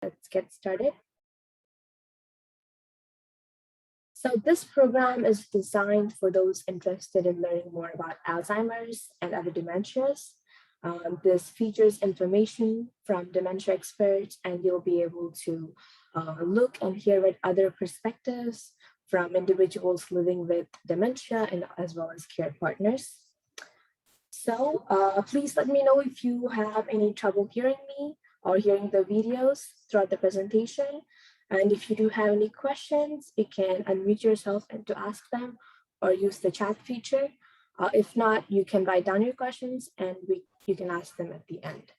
Let's get started. So this program is designed for those interested in learning more about Alzheimer's and other dementias. This features information from dementia experts, and you'll be able to look and hear at other perspectives from individuals living with dementia and as well as care partners. So please let me know if you have any trouble hearing me or hearing the videos throughout the presentation. And if you do have any questions, you can unmute yourself and to ask them or use the chat feature. If not, you can write down your questions and you can ask them at the end.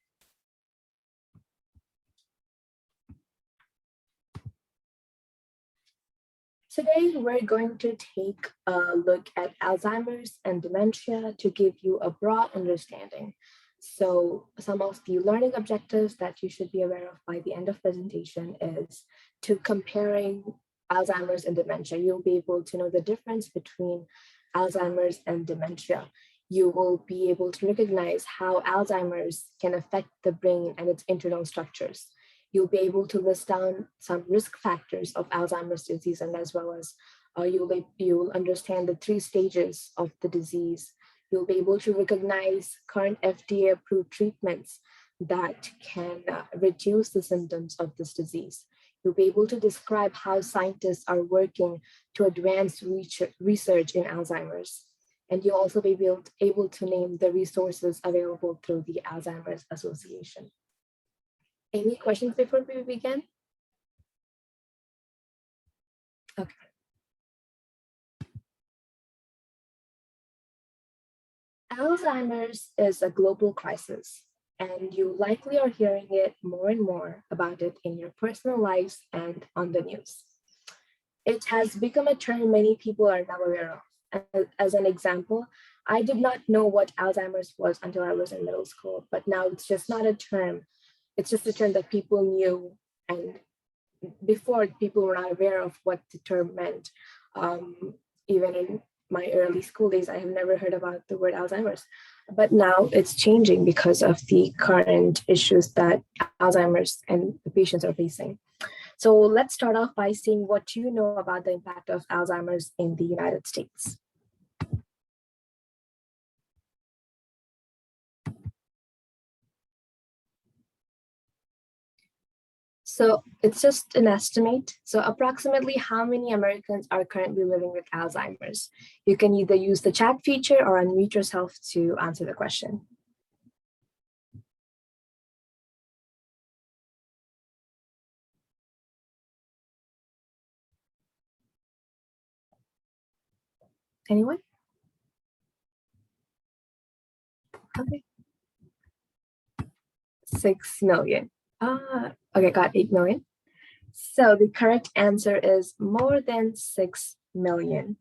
Today, we're going to take a look at Alzheimer's and dementia to give you a broad understanding. So some of the learning objectives that you should be aware of by the end of presentation is to comparing Alzheimer's and dementia. You'll be able to know the difference between Alzheimer's and dementia. You will be able to recognize how Alzheimer's can affect the brain and its internal structures. You'll be able to list down some risk factors of Alzheimer's disease, and as well as you'll understand the 3 stages of the disease. You'll be able to recognize current FDA-approved treatments that can reduce the symptoms of this disease. You'll be able to describe how scientists are working to advance research in Alzheimer's. And you'll also be able to name the resources available through the Alzheimer's Association. Any questions before we begin? Okay. Alzheimer's is a global crisis, and you likely are hearing it more and more about it in your personal lives and on the news. It has become a term many people are now aware of. As an example, I did not know what Alzheimer's was until I was in middle school, but now it's just not a term. It's just a term that people knew, and before people were not aware of what the term meant. Even in my early school days, I have never heard about the word Alzheimer's, but now it's changing because of the current issues that Alzheimer's and the patients are facing. So let's start off by seeing what you know about the impact of Alzheimer's in the United States. So it's just an estimate. So approximately how many Americans are currently living with Alzheimer's? You can either use the chat feature or unmute yourself to answer the question. Anyone? Okay. 6 million. Okay, got 8 million. So the correct answer is more than 6 million.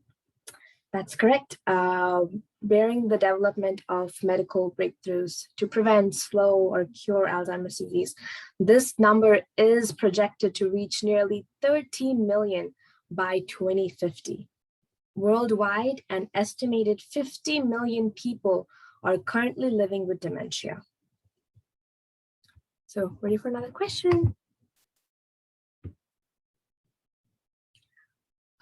That's correct. Bearing the development of medical breakthroughs to prevent, slow, or cure Alzheimer's disease, this number is projected to reach nearly 30 million by 2050. Worldwide, an estimated 50 million people are currently living with dementia. So, ready for another question?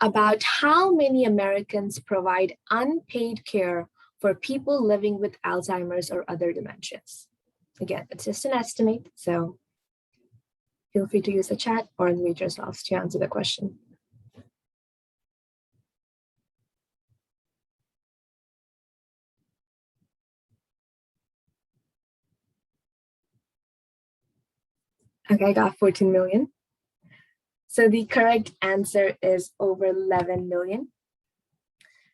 About how many Americans provide unpaid care for people living with Alzheimer's or other dementias? Again, it's just an estimate, so feel free to use the chat or unmute yourselves to answer the question. Okay, I got 14 million. So the correct answer is over 11 million.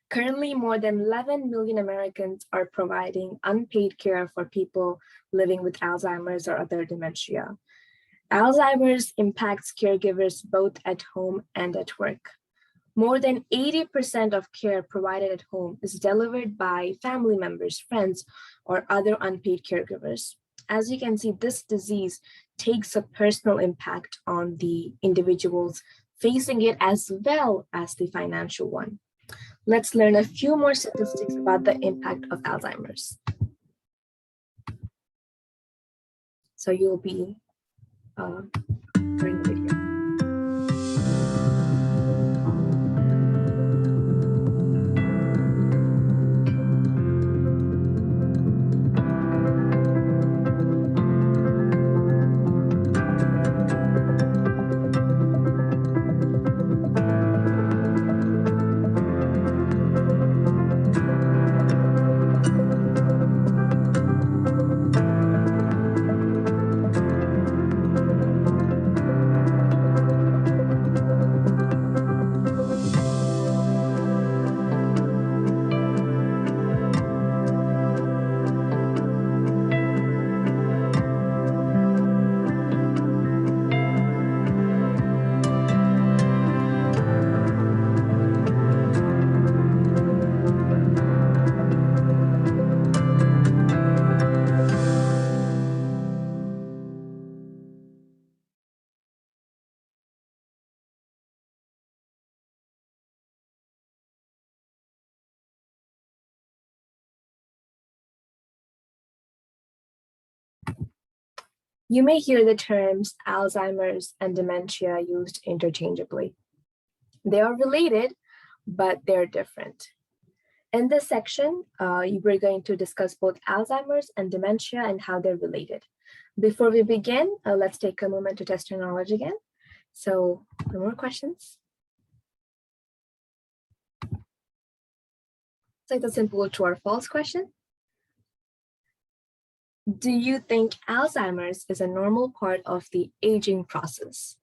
Currently, more than 11 million Americans are providing unpaid care for people living with Alzheimer's or other dementia. Alzheimer's impacts caregivers both at home and at work. More than 80% of care provided at home is delivered by family members, friends, or other unpaid caregivers. As you can see, this disease takes a personal impact on the individuals facing it as well as the financial one. Let's learn a few more statistics about the impact of Alzheimer's. So you'll be during the video. You may hear the terms Alzheimer's and dementia used interchangeably. They are related, but they're different. In this section, we're going to discuss both Alzheimer's and dementia and how they're related. Before we begin, let's take a moment to test your knowledge again. So, no more questions? So it's a simple true or false question. Do you think Alzheimer's is a normal part of the aging process?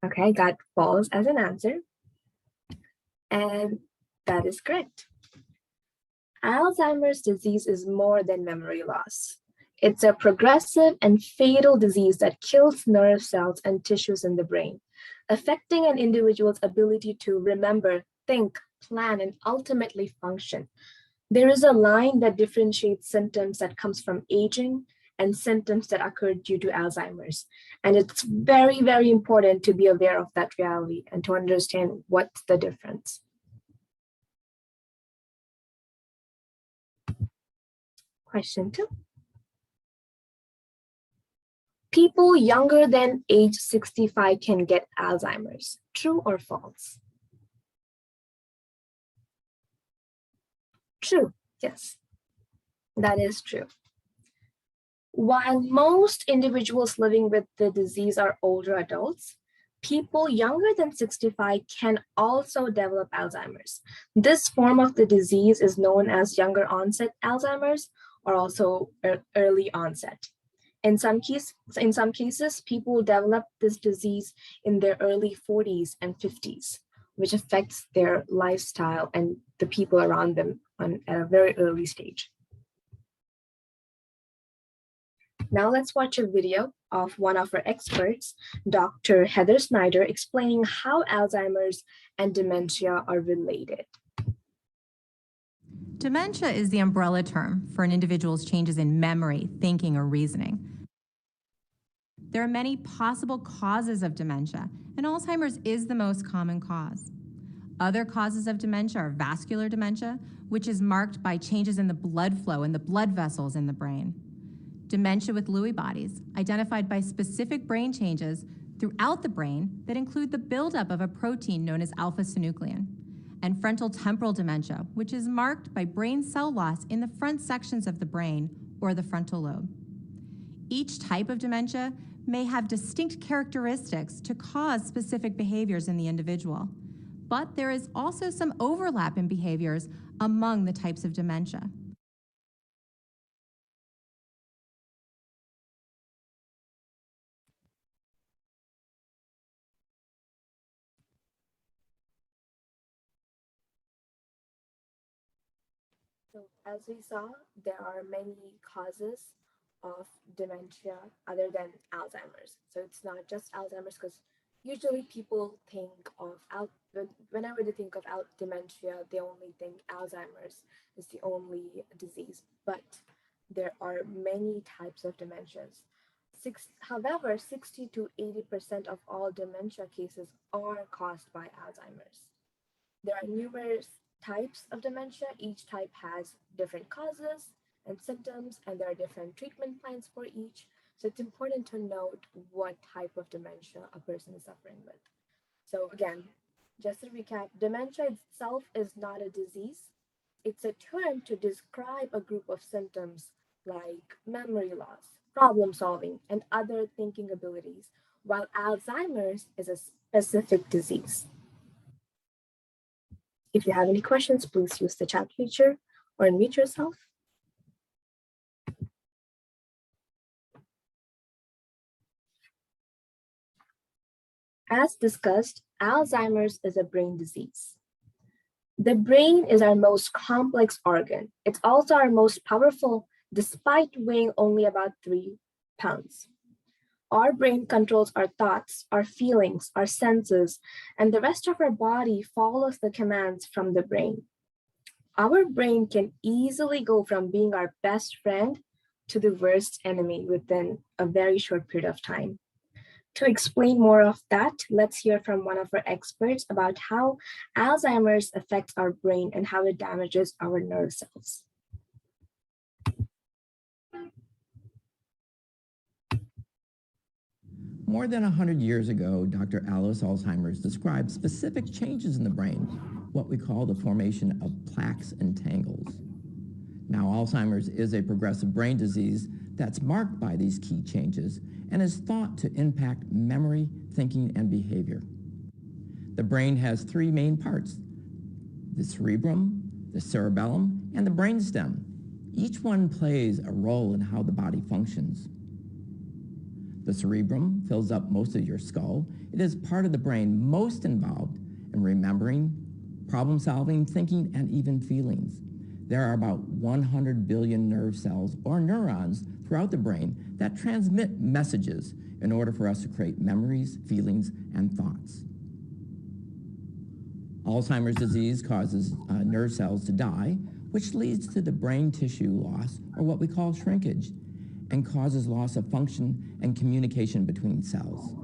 Okay, got false as an answer. And that is correct. Alzheimer's disease is more than memory loss. It's a progressive and fatal disease that kills nerve cells and tissues in the brain, affecting an individual's ability to remember, think, plan, and ultimately function. There is a line that differentiates symptoms that comes from aging and symptoms that occur due to Alzheimer's. And it's very, very important to be aware of that reality and to understand what's the difference. Question 2. People younger than age 65 can get Alzheimer's. True or false? True, yes, that is true. While most individuals living with the disease are older adults, people younger than 65 can also develop Alzheimer's. This form of the disease is known as younger onset Alzheimer's or also early onset. In some cases, people develop this disease in their early 40s and 50s, which affects their lifestyle and the people around them at a very early stage. Now let's watch a video of one of our experts, Dr. Heather Snyder, explaining how Alzheimer's and dementia are related. Dementia is the umbrella term for an individual's changes in memory, thinking, or reasoning. There are many possible causes of dementia, and Alzheimer's is the most common cause. Other causes of dementia are vascular dementia, which is marked by changes in the blood flow in the blood vessels in the brain. Dementia with Lewy bodies, identified by specific brain changes throughout the brain that include the buildup of a protein known as alpha-synuclein. And frontal temporal dementia, which is marked by brain cell loss in the front sections of the brain or the frontal lobe. Each type of dementia may have distinct characteristics to cause specific behaviors in the individual, but there is also some overlap in behaviors among the types of dementia. So as we saw, there are many causes of dementia other than Alzheimer's. So it's not just Alzheimer's, because usually people think of, whenever they think of dementia, they only think Alzheimer's is the only disease, but there are many types of dementias. However, 60 to 80% of all dementia cases are caused by Alzheimer's. There are numerous types of dementia. Each type has different causes and symptoms, and there are different treatment plans for each. So it's important to note what type of dementia a person is suffering with. So again, just to recap, dementia itself is not a disease. It's a term to describe a group of symptoms like memory loss, problem solving, and other thinking abilities, while Alzheimer's is a specific disease. If you have any questions, please use the chat feature or unmute yourself. As discussed, Alzheimer's is a brain disease. The brain is our most complex organ. It's also our most powerful, despite weighing only about 3 pounds. Our brain controls our thoughts, our feelings, our senses, and the rest of our body follows the commands from the brain. Our brain can easily go from being our best friend to the worst enemy within a very short period of time. To explain more of that, let's hear from one of our experts about how Alzheimer's affects our brain and how it damages our nerve cells. More than 100 years ago, Dr. Alice Alzheimer's described specific changes in the brain, what we call the formation of plaques and tangles. Now, Alzheimer's is a progressive brain disease that's marked by these key changes and is thought to impact memory, thinking, and behavior. The brain has 3 main parts: the cerebrum, the cerebellum, and the brainstem. Each one plays a role in how the body functions. The cerebrum fills up most of your skull. It is part of the brain most involved in remembering, problem solving, thinking, and even feelings. There are about 100 billion nerve cells or neurons throughout the brain that transmit messages in order for us to create memories, feelings, and thoughts. Alzheimer's disease causes nerve cells to die, which leads to the brain tissue loss, or what we call shrinkage, and causes loss of function and communication between cells.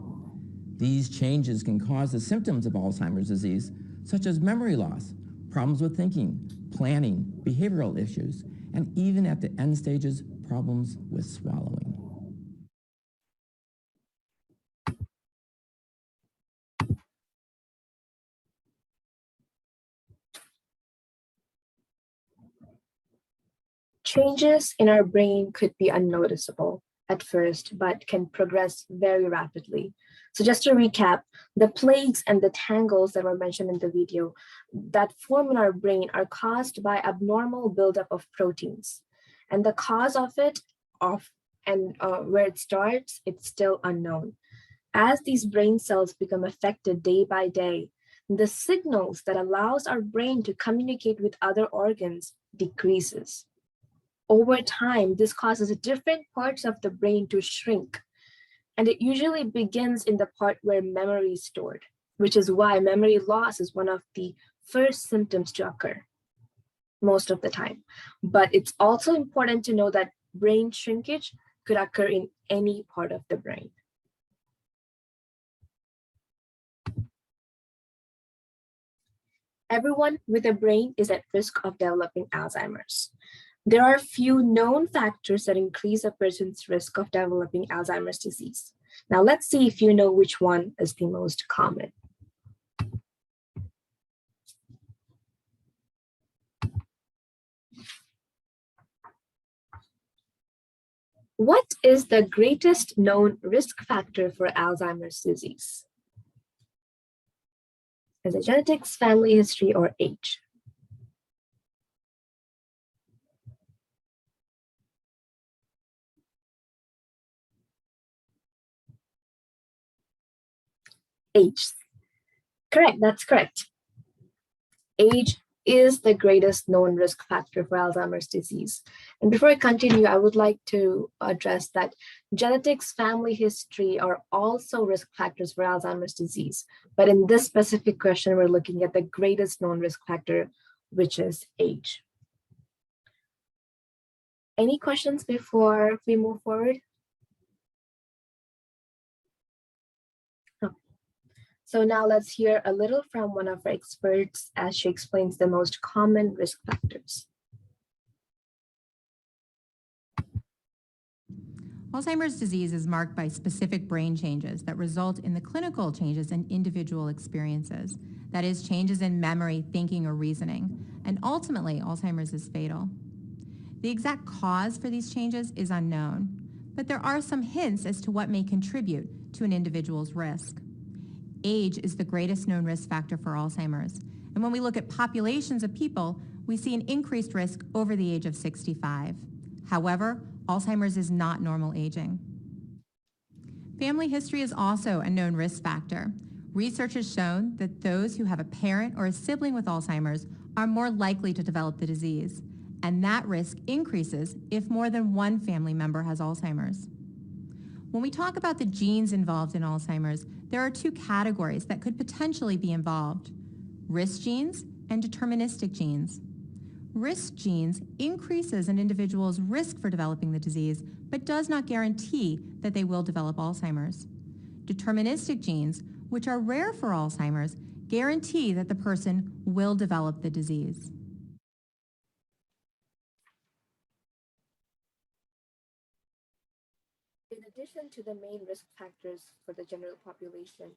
These changes can cause the symptoms of Alzheimer's disease, such as memory loss, problems with thinking, planning, behavioral issues, and even at the end stages, problems with swallowing. Changes in our brain could be unnoticeable at first, but can progress very rapidly. So just to recap, the plaques and the tangles that were mentioned in the video that form in our brain are caused by abnormal buildup of proteins. And the cause of it, where it starts, it's still unknown. As these brain cells become affected day by day, the signals that allows our brain to communicate with other organs decreases. Over time, this causes different parts of the brain to shrink, and it usually begins in the part where memory is stored, which is why memory loss is one of the first symptoms to occur most of the time. But it's also important to know that brain shrinkage could occur in any part of the brain. Everyone with a brain is at risk of developing Alzheimer's. There are few known factors that increase a person's risk of developing Alzheimer's disease. Now let's see if you know which one is the most common. What is the greatest known risk factor for Alzheimer's disease? Is it genetics, family history, or age? Age. Correct, that's correct. Age is the greatest known risk factor for Alzheimer's disease. And before I continue, I would like to address that genetics, family history are also risk factors for Alzheimer's disease. But in this specific question, we're looking at the greatest known risk factor, which is age. Any questions before we move forward? So now let's hear a little from one of our experts as she explains the most common risk factors. Alzheimer's disease is marked by specific brain changes that result in the clinical changes in individual experiences. That is, changes in memory, thinking, or reasoning. And ultimately, Alzheimer's is fatal. The exact cause for these changes is unknown, but there are some hints as to what may contribute to an individual's risk. Age is the greatest known risk factor for Alzheimer's. And when we look at populations of people, we see an increased risk over the age of 65. However, Alzheimer's is not normal aging. Family history is also a known risk factor. Research has shown that those who have a parent or a sibling with Alzheimer's are more likely to develop the disease, and that risk increases if more than one family member has Alzheimer's. When we talk about the genes involved in Alzheimer's, there are two categories that could potentially be involved: risk genes and deterministic genes. Risk genes increases an individual's risk for developing the disease, but does not guarantee that they will develop Alzheimer's. Deterministic genes, which are rare for Alzheimer's, guarantee that the person will develop the disease. In addition to the main risk factors for the general population,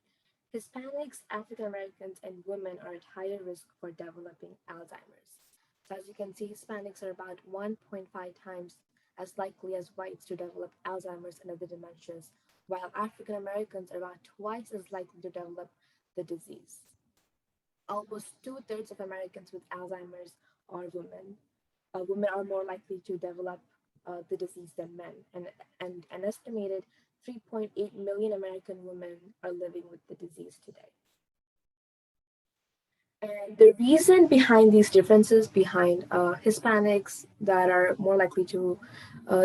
Hispanics, African Americans, and women are at higher risk for developing Alzheimer's. So as you can see, Hispanics are about 1.5 times as likely as whites to develop Alzheimer's and other dementias, while African Americans are about twice as likely to develop the disease. Almost 2/3 of Americans with Alzheimer's are women. Women are more likely to develop the disease than men, and an estimated 3.8 million American women are living with the disease today. And the reason behind these differences behind Hispanics that are more likely to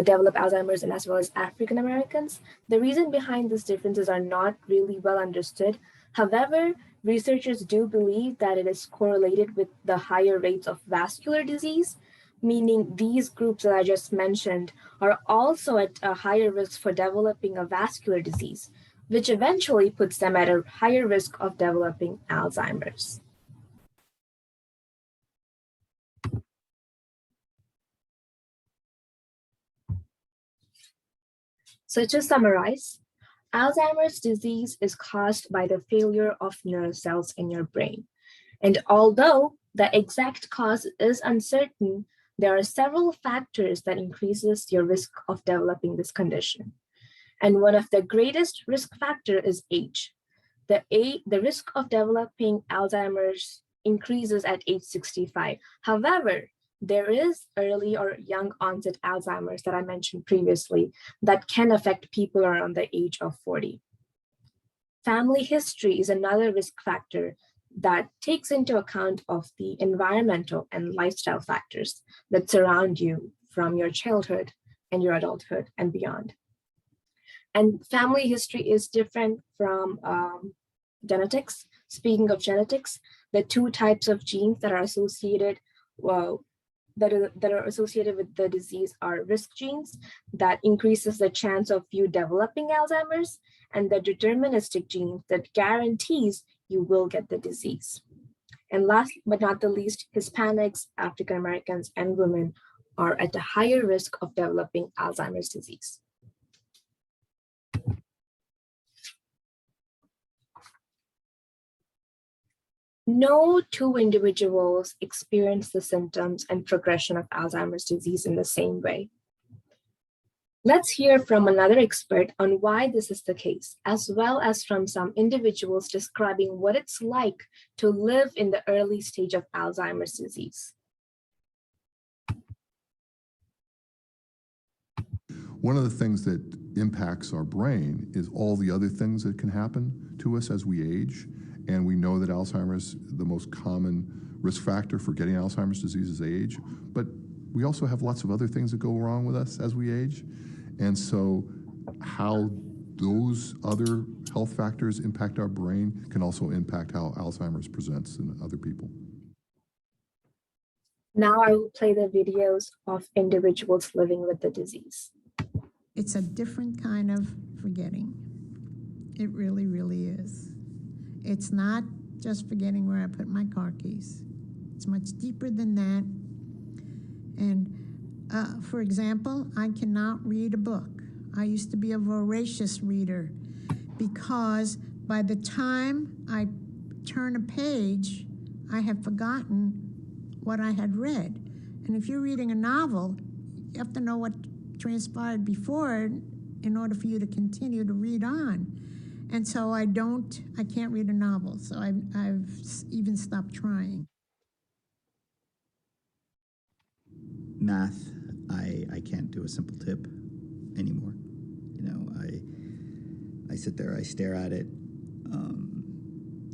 develop Alzheimer's and as well as African Americans, the reason behind these differences are not really well understood. However, researchers do believe that it is correlated with the higher rates of vascular disease, meaning these groups that I just mentioned are also at a higher risk for developing a vascular disease, which eventually puts them at a higher risk of developing Alzheimer's. So to summarize, Alzheimer's disease is caused by the failure of nerve cells in your brain. And although the exact cause is uncertain, there are several factors that increases your risk of developing this condition. And one of the greatest risk factor is age. The risk of developing Alzheimer's increases at age 65. However, there is early or young onset Alzheimer's that I mentioned previously that can affect people around the age of 40. Family history is another risk factor that takes into account of the environmental and lifestyle factors that surround you from your childhood and your adulthood and beyond. And family history is different from genetics. Speaking of genetics, the two types of genes that are associated, that are associated with the disease are risk genes that increases the chance of you developing Alzheimer's, and the deterministic gene that guarantees you will get the disease. And last but not the least, Hispanics, African Americans, and women are at a higher risk of developing Alzheimer's disease. No two individuals experience the symptoms and progression of Alzheimer's disease in the same way. Let's hear from another expert on why this is the case, as well as from some individuals describing what it's like to live in the early stage of Alzheimer's disease. One of the things that impacts our brain is all the other things that can happen to us as we age. And we know that Alzheimer's, the most common risk factor for getting Alzheimer's disease is age. But we also have lots of other things that go wrong with us as we age. And so how those other health factors impact our brain can also impact how Alzheimer's presents in other people. Now I will play the videos of individuals living with the disease. It's a different kind of forgetting. It really, really is. It's not just forgetting where I put my car keys. It's much deeper than that. And for example, I cannot read a book. I used to be a voracious reader because by the time I turn a page, I have forgotten what I had read. And if you're reading a novel, you have to know what transpired before in order for you to continue to read on. And so I can't read a novel, so I've even stopped trying. Math, I can't do a simple tip anymore. You know, I sit there, I stare at it.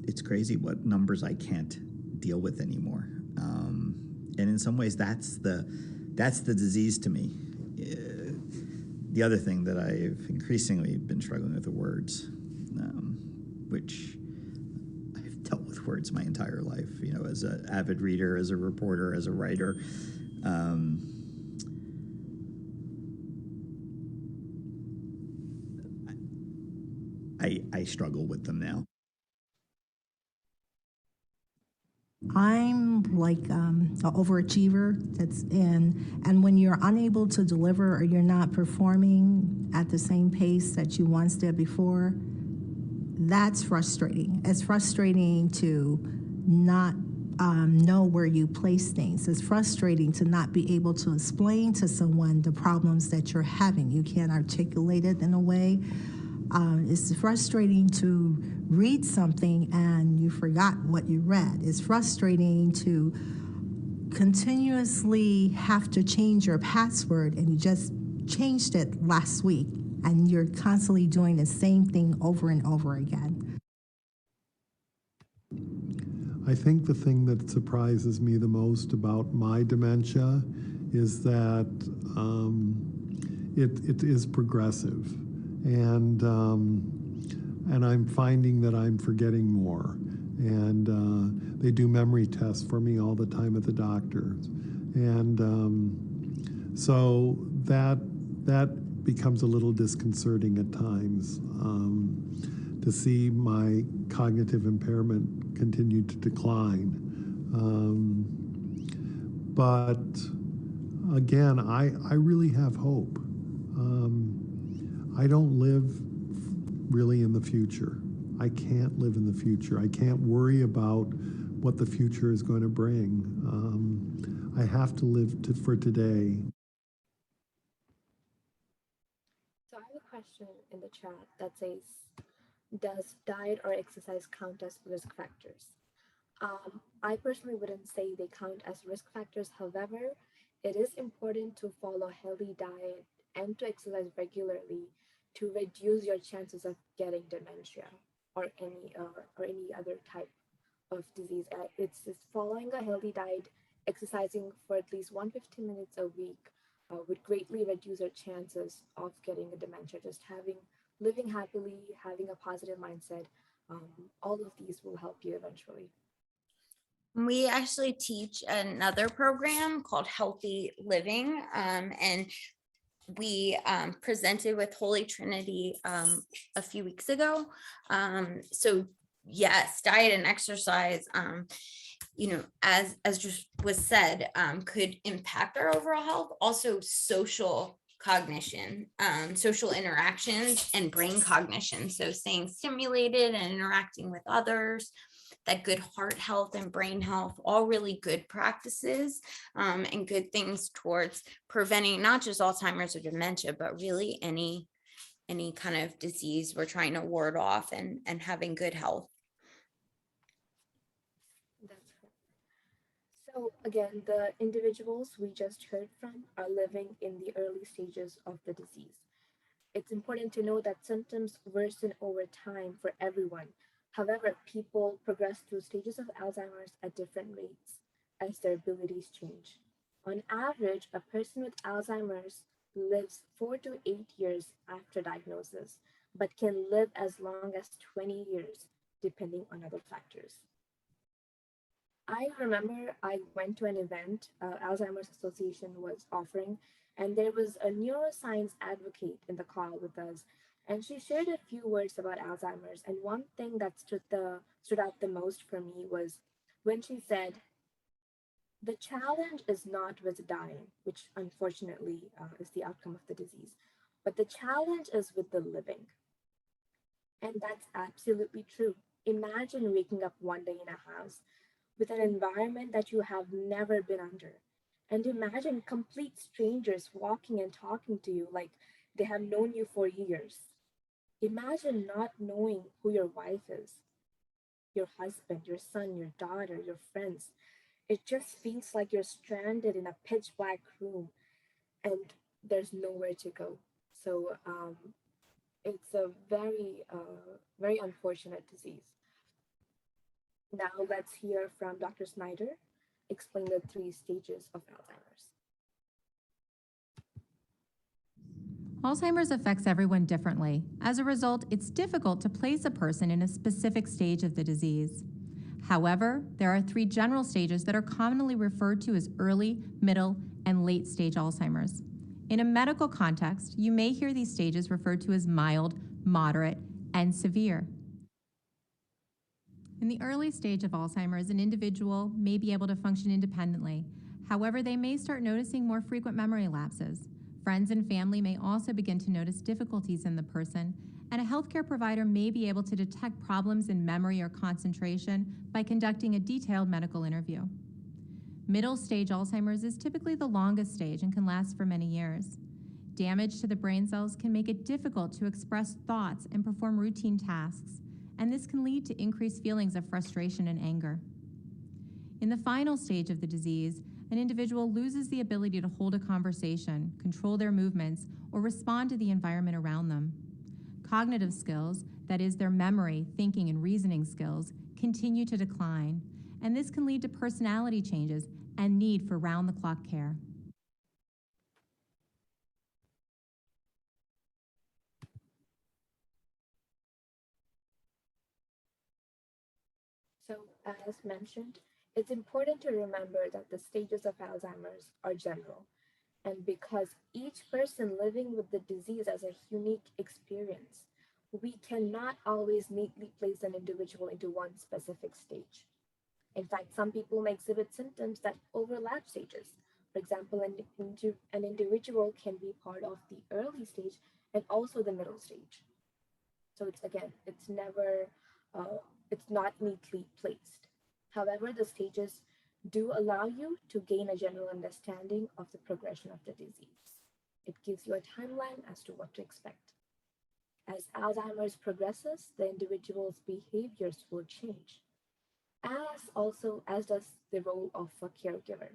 It's crazy what numbers I can't deal with anymore. And in some ways, that's the disease to me. The other thing that I've increasingly been struggling with are words, which I've dealt with words my entire life, you know, as an avid reader, as a reporter, as a writer. I struggle with them now. I'm like an overachiever and when you're unable to deliver or you're not performing at the same pace that you once did before, that's frustrating. It's frustrating to not know where you place things. It's frustrating to not be able to explain to someone the problems that you're having. You can't articulate it in a way. It's frustrating to read something and you forgot what you read. It's frustrating to continuously have to change your password and you just changed it last week and you're constantly doing the same thing over and over again. I think the thing that surprises me the most about my dementia is that it is progressive. And I'm finding that I'm forgetting more. And they do memory tests for me all the time at the doctor's. And so that becomes a little disconcerting at times to see my cognitive impairment continue to decline. But again, I really have hope. I don't live really in the future. I can't live in the future. I can't worry about what the future is going to bring. I have to live for today. So I have a question in the chat that says, does diet or exercise count as risk factors? I personally wouldn't say they count as risk factors. However, it is important to follow a healthy diet and to exercise regularly to reduce your chances of getting dementia or any other type of disease. It's following a healthy diet, exercising for at least 150 minutes a week would greatly reduce your chances of getting a dementia. Just living happily, having a positive mindset, all of these will help you eventually. We actually teach another program called Healthy Living, and we presented with Holy Trinity a few weeks ago. So yes, diet and exercise, you know, as just was said, could impact our overall health. Also social cognition, social interactions, and brain cognition. So staying stimulated and interacting with others, that good heart health and brain health, all really good practices and good things towards preventing not just Alzheimer's or dementia, but really any kind of disease we're trying to ward off and having good health. That's correct. So again, the individuals we just heard from are living in the early stages of the disease. It's important to know that symptoms worsen over time for everyone. However, people progress through stages of Alzheimer's at different rates as their abilities change. On average, a person with Alzheimer's lives 4 to 8 years after diagnosis, but can live as long as 20 years, depending on other factors. I remember I went to an event Alzheimer's Association was offering, and there was a neuroscience advocate in the call with us. And she shared a few words about Alzheimer's. And one thing that stood out the most for me was when she said, "The challenge is not with dying," which unfortunately is the outcome of the disease, but the challenge is with the living. And that's absolutely true. Imagine waking up one day in a house with an environment that you have never been under. And imagine complete strangers walking and talking to you like they have known you for years. Imagine not knowing who your wife is, your husband, your son, your daughter, your friends. It just feels like you're stranded in a pitch black room and there's nowhere to go. So it's a very unfortunate disease. Now let's hear from Dr. Snyder explain the three stages of Alzheimer's. Alzheimer's affects everyone differently. As a result, it's difficult to place a person in a specific stage of the disease. However, there are three general stages that are commonly referred to as early, middle, and late stage Alzheimer's. In a medical context, you may hear these stages referred to as mild, moderate, and severe. In the early stage of Alzheimer's, an individual may be able to function independently. However, they may start noticing more frequent memory lapses. Friends and family may also begin to notice difficulties in the person, and a healthcare provider may be able to detect problems in memory or concentration by conducting a detailed medical interview. Middle stage Alzheimer's is typically the longest stage and can last for many years. Damage to the brain cells can make it difficult to express thoughts and perform routine tasks, and this can lead to increased feelings of frustration and anger. In the final stage of the disease, an individual loses the ability to hold a conversation, control their movements, or respond to the environment around them. Cognitive skills, that is, their memory, thinking, and reasoning skills, continue to decline, and this can lead to personality changes and need for round-the-clock care. So, as mentioned, it's important to remember that the stages of Alzheimer's are general, and because each person living with the disease has a unique experience, we cannot always neatly place an individual into one specific stage. In fact, some people may exhibit symptoms that overlap stages. For example, an individual can be part of the early stage and also the middle stage. So it's again, uh, it's not neatly placed. However, the stages do allow you to gain a general understanding of the progression of the disease. It gives you a timeline as to what to expect. As Alzheimer's progresses, the individual's behaviors will change, as does the role of a caregiver.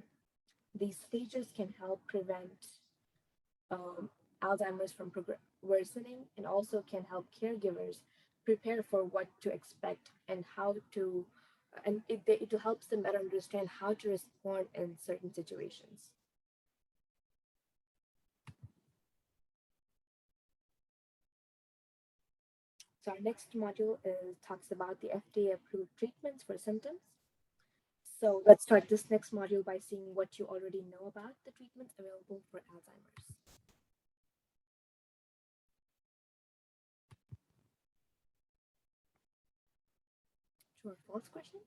These stages can help prevent um, Alzheimer's from worsening and also can help caregivers prepare for what to expect and how to, and it helps them better understand how to respond in certain situations. So our next module talks about the FDA-approved treatments for symptoms. So let's start this next module by seeing what you already know about the treatments available for Alzheimer's. True or false question?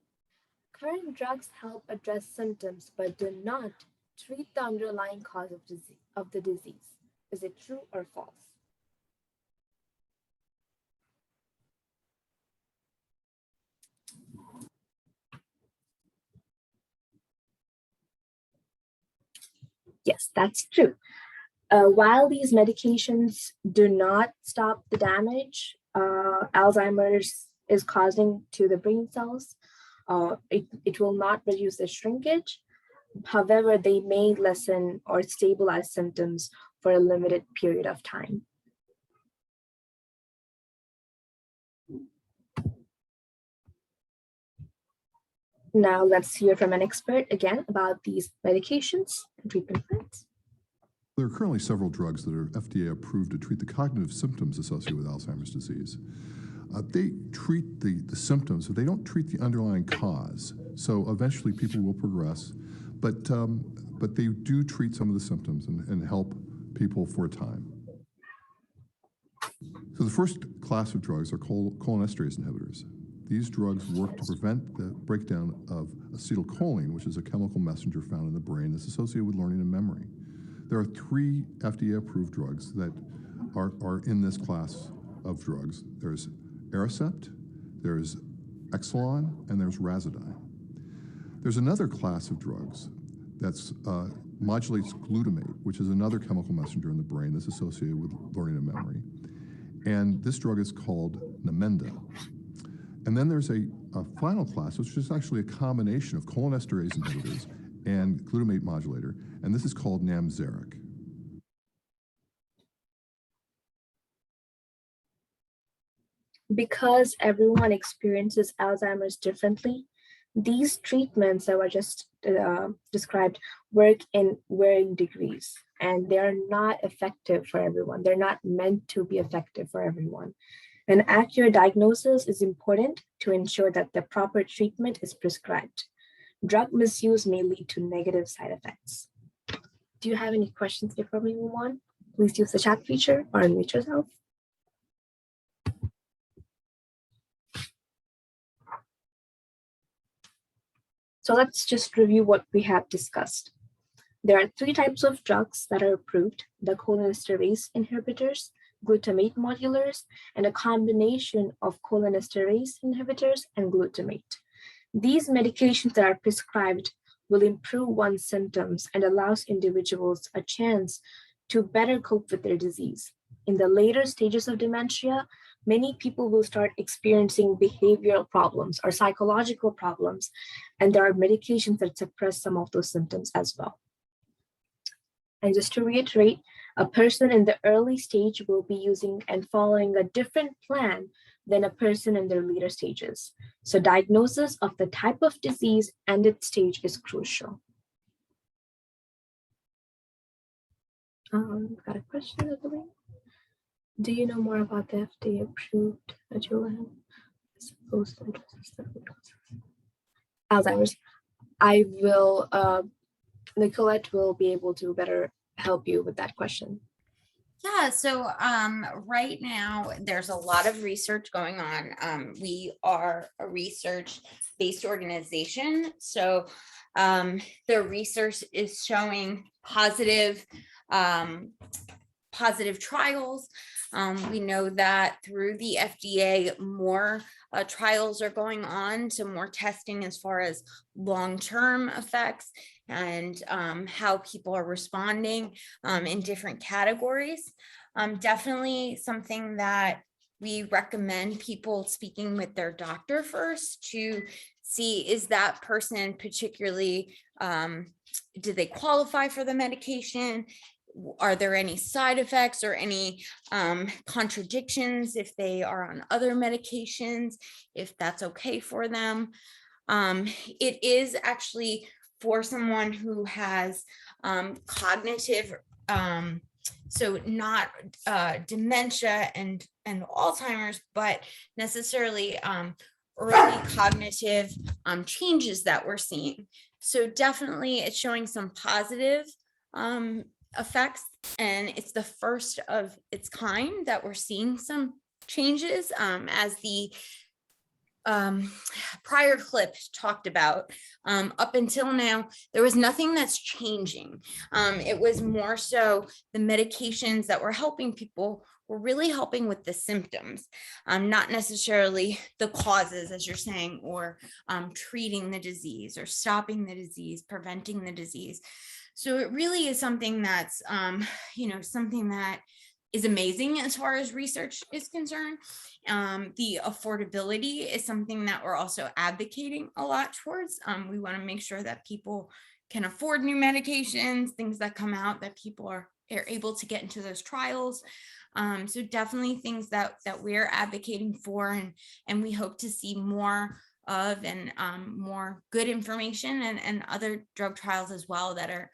Current drugs help address symptoms but do not treat the underlying cause of the disease. Is it true or false? Yes, that's true. While these medications do not stop the damage Alzheimer's is causing to the brain cells, it will not reduce the shrinkage. However, they may lessen or stabilize symptoms for a limited period of time. Now let's hear from an expert again about these medications and treatment plans. There are currently several drugs that are FDA approved to treat the cognitive symptoms associated with Alzheimer's disease. They treat the symptoms, but they don't treat the underlying cause. So eventually people will progress, but they do treat some of the symptoms and help people for a time. So So the first class of drugs are cholinesterase inhibitors. These drugs work to prevent the breakdown of acetylcholine, which is a chemical messenger found in the brain that's associated with learning and memory. There are 3 FDA-approved drugs that are in this class of drugs. There's Aricept, there's Exelon, and there's Razidine. There's another class of drugs that's modulates glutamate, which is another chemical messenger in the brain that's associated with learning and memory. And this drug is called Namenda. And then there's a final class, which is actually a combination of cholinesterase inhibitors and glutamate modulator, and this is called Namzaric. Because everyone experiences Alzheimer's differently, these treatments that were just described work in varying degrees, and they are not effective for everyone. They're not meant to be effective for everyone. An accurate diagnosis is important to ensure that the proper treatment is prescribed. Drug misuse may lead to negative side effects. Do you have any questions before we move on? Please use the chat feature or unmute yourself. So let's just review what we have discussed. There are 3 types of drugs that are approved: the cholinesterase inhibitors, glutamate modulators, and a combination of cholinesterase inhibitors and glutamate. These medications that are prescribed will improve one's symptoms and allows individuals a chance to better cope with their disease. In the later stages of dementia, many people will start experiencing behavioral problems or psychological problems, and there are medications that suppress some of those symptoms as well. And just to reiterate, a person in the early stage will be using and following a different plan than a person in their later stages. So diagnosis of the type of disease and its stage is crucial. Got a question, I believe. Do you know more about the FDA-approved Alzheimer's? I will, Nicolette will be able to better help you with that question. Yeah, so right now there's a lot of research going on. We are a research-based organization, so the research is showing positive trials. We know that through the FDA, more trials are going on, so more testing as far as long-term effects and how people are responding in different categories. Definitely something that we recommend people speaking with their doctor first to see, is that person particularly, do they qualify for the medication? Are there any side effects or any contradictions if they are on other medications, if that's okay for them? It is actually for someone who has cognitive, so not dementia and Alzheimer's, but necessarily early cognitive changes that we're seeing. So definitely it's showing some positive effects, and it's the first of its kind that we're seeing some changes. As the prior clip talked about, up until now, there was nothing that's changing. It was more so the medications that were helping people were really helping with the symptoms, not necessarily the causes, as you're saying, or treating the disease or stopping the disease, preventing the disease. So it really is something that's, something that is amazing as far as research is concerned. The affordability is something that we're also advocating a lot towards. We want to make sure that people can afford new medications, things that come out, that people are able to get into those trials. So definitely things that we're advocating for, and we hope to see more of, and more good information and other drug trials as well that are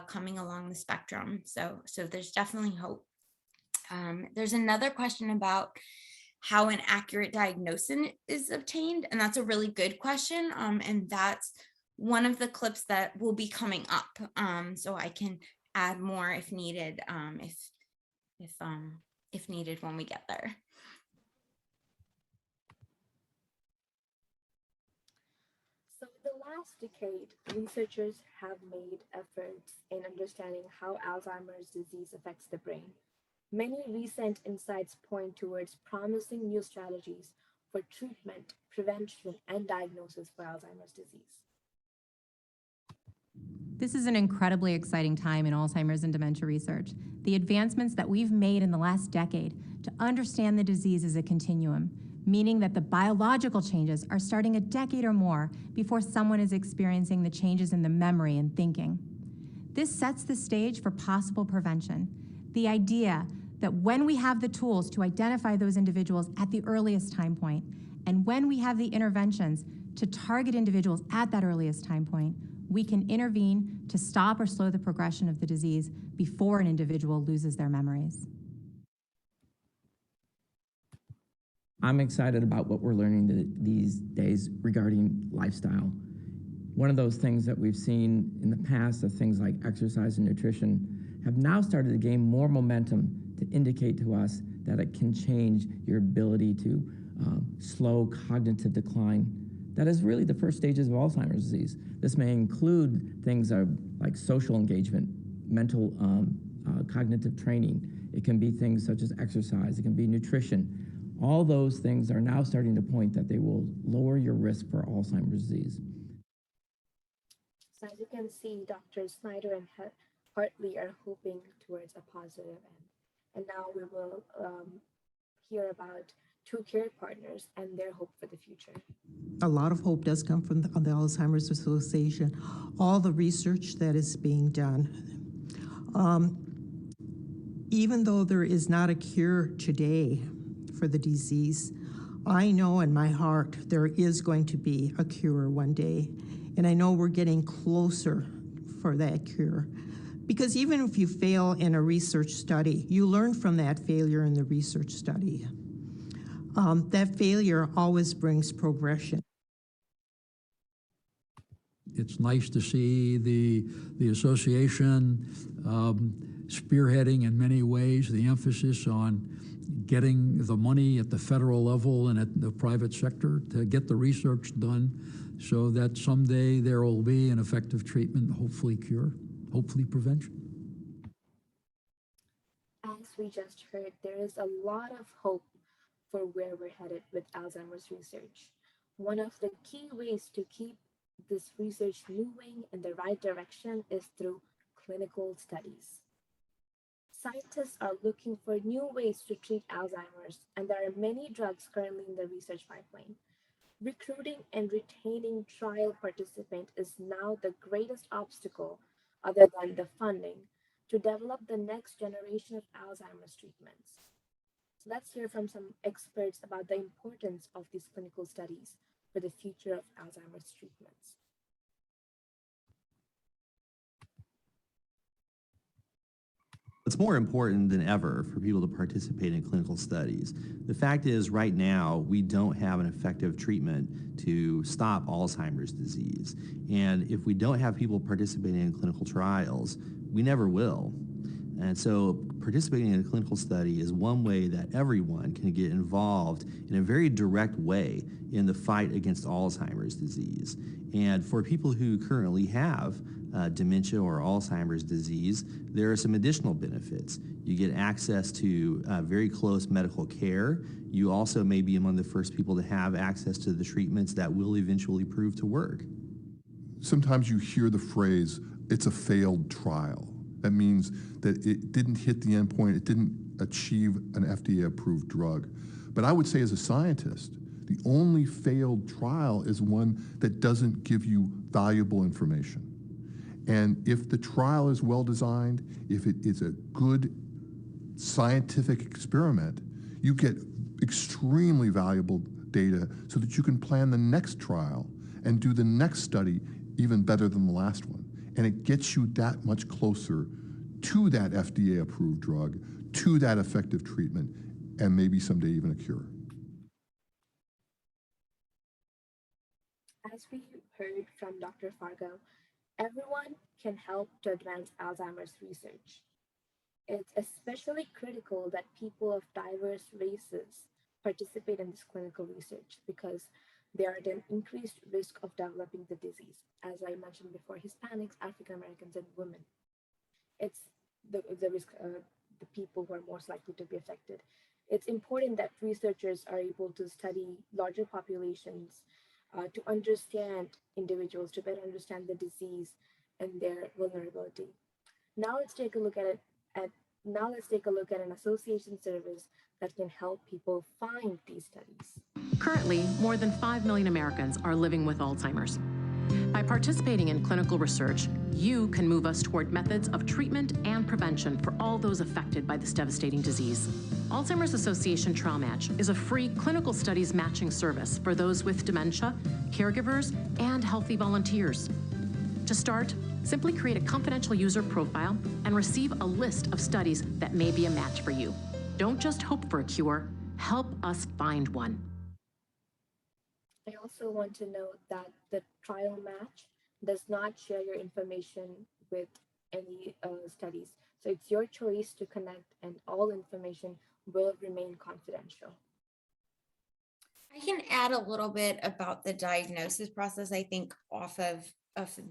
coming along the spectrum. So there's definitely hope. There's another question about how an accurate diagnosis is obtained, and that's a really good question. And that's one of the clips that will be coming up. So I can add more if needed, if if needed when we get there. So in the last decade, researchers have made efforts in understanding how Alzheimer's disease affects the brain. Many recent insights point towards promising new strategies for treatment, prevention, and diagnosis for Alzheimer's disease. This is an incredibly exciting time in Alzheimer's and dementia research. The advancements that we've made in the last decade to understand the disease as a continuum, meaning that the biological changes are starting a decade or more before someone is experiencing the changes in the memory and thinking. This sets the stage for possible prevention. The idea that when we have the tools to identify those individuals at the earliest time point, and when we have the interventions to target individuals at that earliest time point, we can intervene to stop or slow the progression of the disease before an individual loses their memories. I'm excited about what we're learning these days regarding lifestyle. One of those things that we've seen in the past of things like exercise and nutrition have now started to gain more momentum to indicate to us that it can change your ability to slow cognitive decline. That is really the first stages of Alzheimer's disease. This may include things like social engagement, mental cognitive training. It can be things such as exercise. It can be nutrition. All those things are now starting to point that they will lower your risk for Alzheimer's disease. So as you can see, Dr. Snyder and Hartley are hoping towards a positive end. And now we will hear about two care partners and their hope for the future. A lot of hope does come from the Alzheimer's Association, all the research that is being done. Even though there is not a cure today for the disease, I know in my heart there is going to be a cure one day. And I know we're getting closer for that cure. Because even if you fail in a research study, you learn from that failure in the research study. That failure always brings progression. It's nice to see the association spearheading in many ways the emphasis on getting the money at the federal level and at the private sector to get the research done so that someday there will be an effective treatment, hopefully cure, hopefully prevention. As we just heard, there is a lot of hope for where we're headed with Alzheimer's research. One of the key ways to keep this research moving in the right direction is through clinical studies. Scientists are looking for new ways to treat Alzheimer's, and there are many drugs currently in the research pipeline. Recruiting and retaining trial participants is now the greatest obstacle, other than the funding, to develop the next generation of Alzheimer's treatments. So let's hear from some experts about the importance of these clinical studies for the future of Alzheimer's treatments. It's more important than ever for people to participate in clinical studies. The fact is, right now, we don't have an effective treatment to stop Alzheimer's disease. And if we don't have people participating in clinical trials, we never will. And so participating in a clinical study is one way that everyone can get involved in a very direct way in the fight against Alzheimer's disease. And for people who currently have dementia or Alzheimer's disease, there are some additional benefits. You get access to very close medical care. You also may be among the first people to have access to the treatments that will eventually prove to work. Sometimes you hear the phrase, it's a failed trial. That means that it didn't hit the endpoint, it didn't achieve an FDA-approved drug. But I would say as a scientist, the only failed trial is one that doesn't give you valuable information. And if the trial is well designed, if it is a good scientific experiment, you get extremely valuable data so that you can plan the next trial and do the next study even better than the last one. And it gets you that much closer to that FDA-approved drug, to that effective treatment, and maybe someday even a cure. As we heard from Dr. Fargo, everyone can help to advance Alzheimer's research. It's especially critical that people of diverse races participate in this clinical research because they are at an increased risk of developing the disease. As I mentioned before, Hispanics, African Americans, and women. It's the risk, the people who are most likely to be affected. It's important that researchers are able to study larger populations to understand individuals, to better understand the disease and their vulnerability. Now let's take a look at it at now let's take a look at an association service that can help people find these studies. Currently, more than 5 million Americans are living with Alzheimer's. By participating in clinical research, you can move us toward methods of treatment and prevention for all those affected by this devastating disease. Alzheimer's Association Trial Match is a free clinical studies matching service for those with dementia, caregivers, and healthy volunteers. To start, simply create a confidential user profile and receive a list of studies that may be a match for you. Don't just hope for a cure, help us find one. I also want to note that the trial match does not share your information with any studies. So it's your choice to connect, and all information will remain confidential. I can add a little bit about the diagnosis process, I think, off of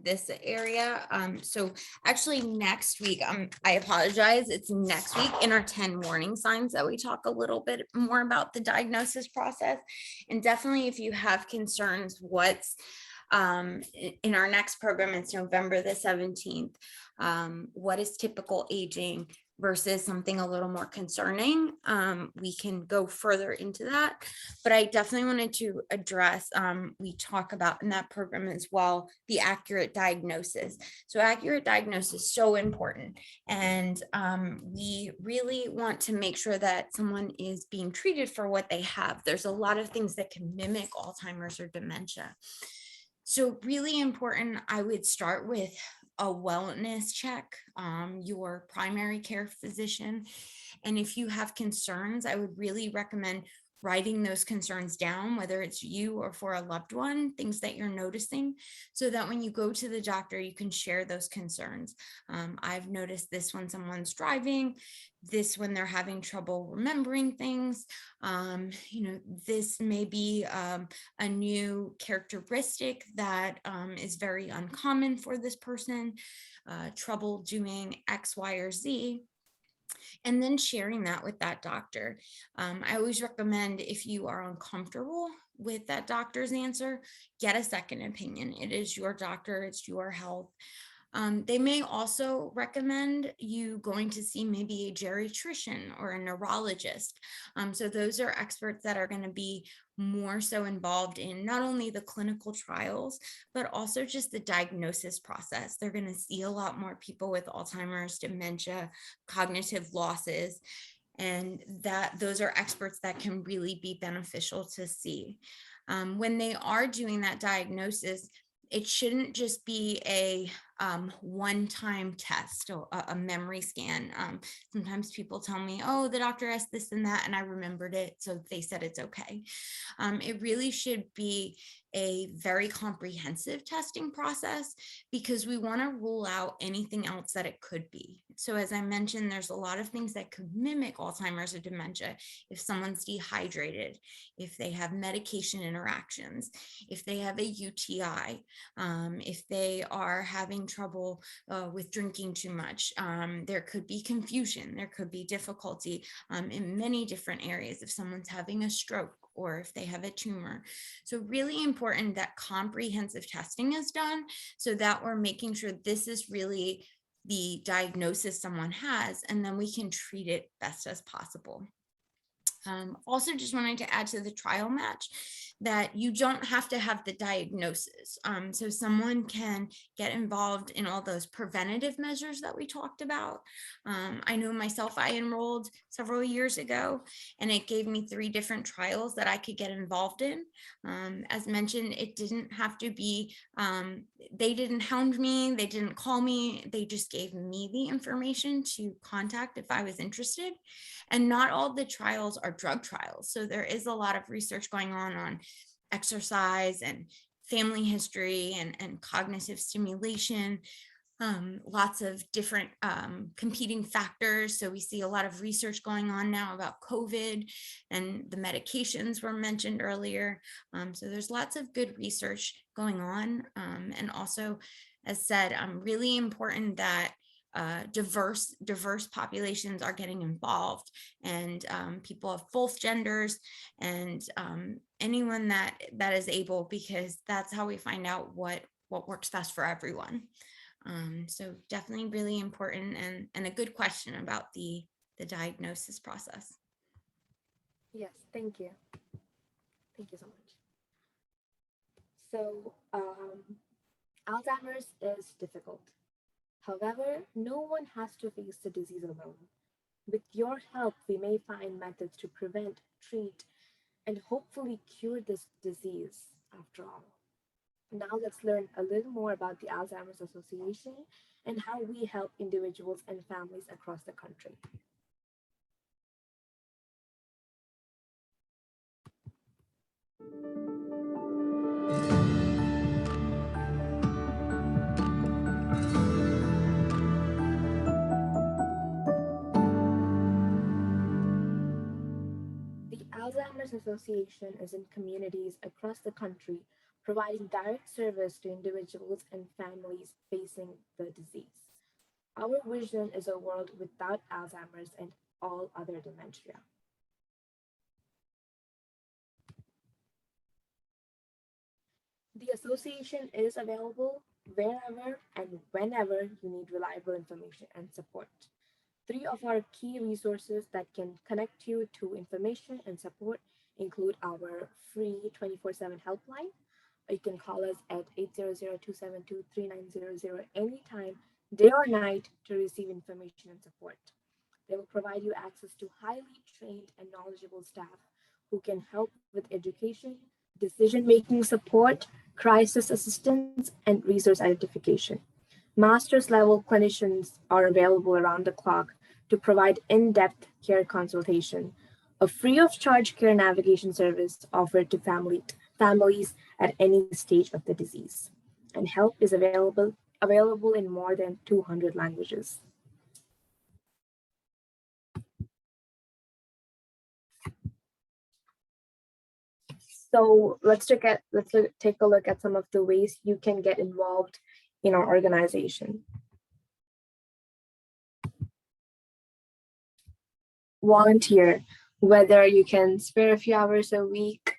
this area. So actually next week, I apologize, it's next week in our 10 warning signs that we talk a little bit more about the diagnosis process. And definitely if you have concerns, what's in our next program, it's November the 17th. What is typical aging versus something a little more concerning? We can go further into that, but I definitely wanted to address, we talk about in that program as well, the accurate diagnosis. So accurate diagnosis is so important. And we really want to make sure that someone is being treated for what they have. There's a lot of things that can mimic Alzheimer's or dementia. So really important, I would start with a wellness check, your primary care physician. And if you have concerns, I would really recommend writing those concerns down, whether it's you or for a loved one, things that you're noticing, so that when you go to the doctor, you can share those concerns. I've noticed this when someone's driving, this when they're having trouble remembering things. This may be a new characteristic that is very uncommon for this person, trouble doing X, Y, or Z. And then sharing that with that doctor. I always recommend, if you are uncomfortable with that doctor's answer, get a second opinion. It is your doctor, it's your health. They may also recommend you going to see maybe a geriatrician or a neurologist. So those are experts that are going to be more so involved in not only the clinical trials, but also just the diagnosis process. They're going to see a lot more people with Alzheimer's, dementia, cognitive losses, and those are experts that can really be beneficial to see. When they are doing that diagnosis, it shouldn't just be a one-time test or a memory scan. Sometimes people tell me, oh, the doctor asked this and that, and I remembered it, so they said it's okay. It really should be a very comprehensive testing process, because we want to rule out anything else that it could be. So as I mentioned, there's a lot of things that could mimic Alzheimer's or dementia. If someone's dehydrated, if they have medication interactions, if they have a UTI, if they are having trouble with drinking too much, there could be confusion, there could be difficulty in many different areas if someone's having a stroke or if they have a tumor. So really important that comprehensive testing is done, so that we're making sure this is really the diagnosis someone has, and then we can treat it best as possible. Also just wanted to add to the trial match that you don't have to have the diagnosis. So someone can get involved in all those preventative measures that we talked about. I know myself, I enrolled several years ago, and it gave me 3 different trials that I could get involved in. As mentioned, it didn't have to be, they didn't hound me, they didn't call me, they just gave me the information to contact if I was interested. And not all the trials are drug trials. So there is a lot of research going on exercise and family history and cognitive stimulation. lots of different competing factors. So we see a lot of research going on now about COVID, and the medications were mentioned earlier. So there's lots of good research going on. And also, as said, really important that diverse populations are getting involved, and people of both genders, and anyone that is able, because that's how we find out what works best for everyone. So definitely really important, and a good question about the diagnosis process. Yes, thank you. Thank you so much. So Alzheimer's is difficult. However, no one has to face the disease alone. With your help, we may find methods to prevent, treat, and hopefully cure this disease after all. Now let's learn a little more about the Alzheimer's Association and how we help individuals and families across the country. The Alzheimer's Association is in communities across the country, providing direct service to individuals and families facing the disease. Our vision is a world without Alzheimer's and all other dementia. The association is available wherever and whenever you need reliable information and support. Three of our key resources that can connect you to information and support include our free 24/7 helpline. You can call us at 800-272-3900 anytime, day or night, to receive information and support. They will provide you access to highly trained and knowledgeable staff who can help with education, decision making support, crisis assistance, and resource identification. Master's level clinicians are available around the clock to provide in depth care consultation, a free of charge care navigation service offered to families at any stage of the disease. And help is available in more than 200 languages. So take a look at some of the ways you can get involved in our organization. Volunteer, whether you can spare a few hours a week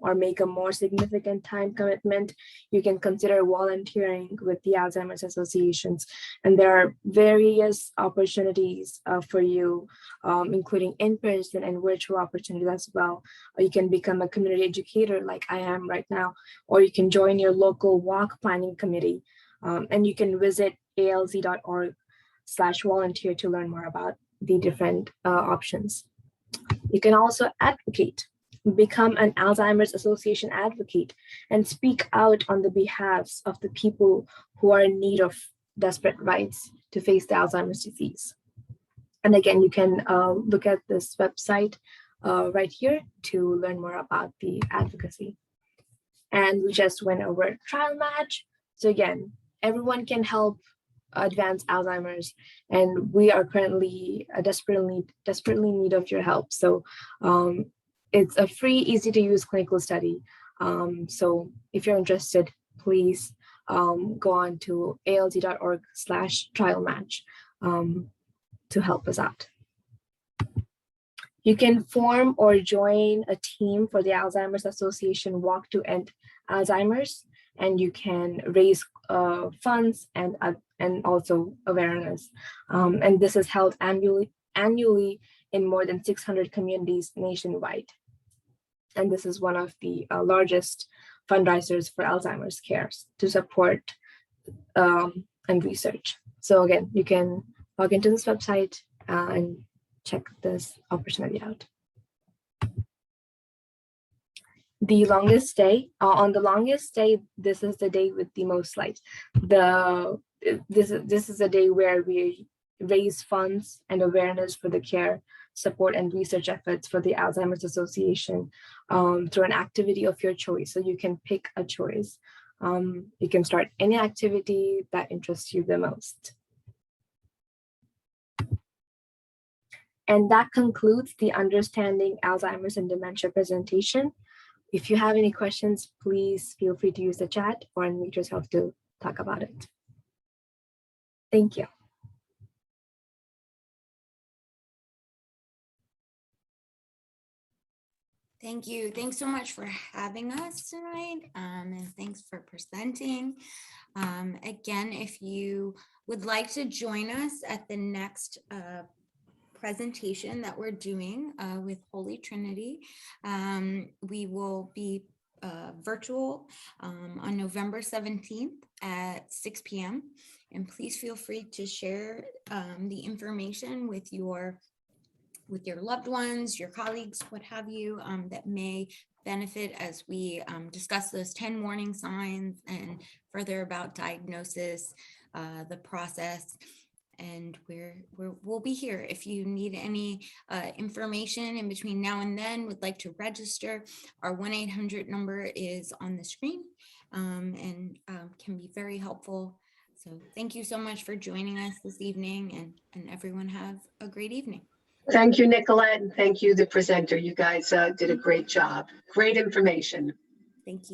or make a more significant time commitment, you can consider volunteering with the Alzheimer's Associations. And there are various opportunities for you, including in-person and virtual opportunities as well. You can become a community educator like I am right now, or you can join your local walk planning committee. And you can visit alz.org/volunteer to learn more about the different options. You can also advocate, become an Alzheimer's Association advocate, and speak out on the behalves of the people who are in need of desperate rights to face the Alzheimer's disease. And again, you can look at this website right here to learn more about the advocacy. And we just went over trial match. So again, everyone can help advance Alzheimer's, and we are currently desperately in need of your help. So it's a free, easy to use clinical study. So if you're interested, please go on to alz.org/trial match to help us out. You can form or join a team for the Alzheimer's Association Walk to End Alzheimer's, and you can raise funds and also awareness. And this is held annually in more than 600 communities nationwide. And this is one of the largest fundraisers for Alzheimer's care to support and research. So again, you can log into this website and check this opportunity out. The longest day, on the longest day, this is the day with the most light. This is a day where we raise funds and awareness for the care, support, and research efforts for the Alzheimer's Association through an activity of your choice. So you can pick a choice. You can start any activity that interests you the most. And that concludes the Understanding Alzheimer's and Dementia presentation. If you have any questions, please feel free to use the chat or unmute yourself to talk about it. Thank you. Thank you. Thanks so much for having us tonight, and thanks for presenting. Again, if you would like to join us at the next presentation that we're doing with Holy Trinity, we will be virtual on November 17th at 6 p.m. And please feel free to share the information with your loved ones, your colleagues, what have you, that may benefit as we discuss those 10 warning signs and further about diagnosis, the process. And we'll be here. If you need any information in between now and then, would like to register, our 1-800 number is on the screen, and can be very helpful. So thank you so much for joining us this evening, and everyone have a great evening. Thank you, Nicolette, and thank you, the presenter. You guys did a great job. Great information. Thank you.